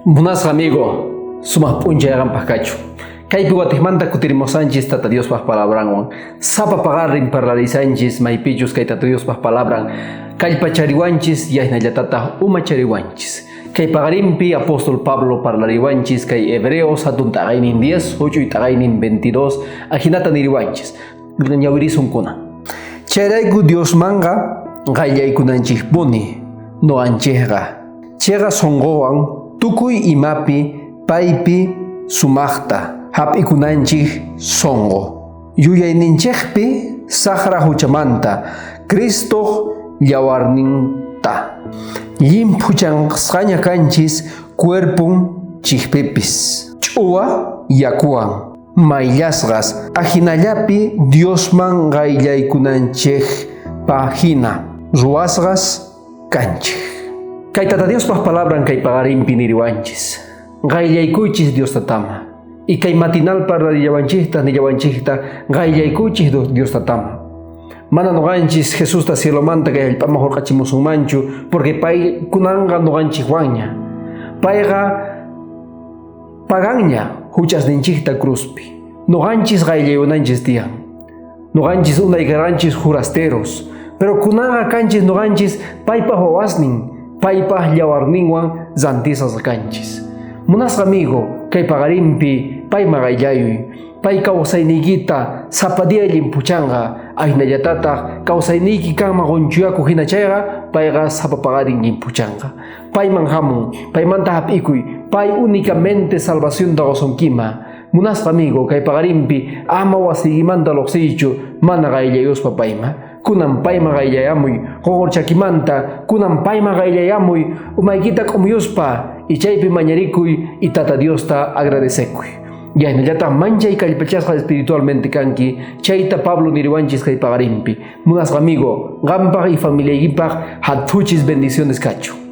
Buenas amigo, sumas puncha yagan pascacho. Kaypi Guatemala kutirimosanchis tata Dios pas palabran. Sapa pagarin parlarisanchis maipichus kay tata Dios pas palabran. Kallpachariwanchis yahnallatata umachariwanchis. Kay pagarimpi apóstol Pablo parlariwanchis kay Hebreos hatun tagainin 10, 8 y tagainin 22 ajinata niriwanchis. Ñawirisun kuna. Chayrayku Dios manga qayaykunanchis buni no anchega. Chega songoan tukuy imapi paypi sumaqta hap'ikunanchik songo yuyayninchikpi saqra huchamanta Cristo yawarninta llimphuchansqaña kanchis cuerpun chikpipis ch'uwa yakuwan mayllasqas ajinallapi Diosman qayllaykunanchik pahina ruwasqas kanchik. Kay tata Dios pas palabran kay pagarimpi niriwanchis. Qayllaykuychis Dios tatama. Y kay matinal parlarillawanchista nillawanchista qayllaykuychis Dios tatama. Mana noganchis Jesús ta cielomanta kay hallp'ama hurqachimusunmanchu porque pay kunanga noganchis waña. Payqa paganña huchasninchikta cruzpi. Noganchis qayllayunanchis tiyan. Noganchis unaykaranchis jurasteros. Pero kunanga kanchis noganchis paypa wawasnin. Paypah yawarninwan zantisas kanchis. Munas amigo, kay pagarimpi, pay magayayuy, pay kawsaynigita sapadia limpuchanga, ay nayatata kawsayniki kang magonchuyaku hinachayga, payga sapapagarin limpuchanga. Pay manhamun, pay mantahap ikuy, pay únicamente salvación da gosonkima. Munas amigo, kay pagarimpi, ama wasigimanta loksichu, mana gayllayus papayma. Kunan payma qayllayamuy, qonqorchakimanta, kunan payma qayllayamuy, umaykita q'umuyuspa, ichaypi mañarikuy, y tata Diosta agradecekuy. Yahnallata manchay kallpachasqa espiritualmente kanki, chayta Pablo niriwanchis kay pagarimpi. Munas amigo, qampaq y familiaykipaq hatfuchis bendiciones kachu.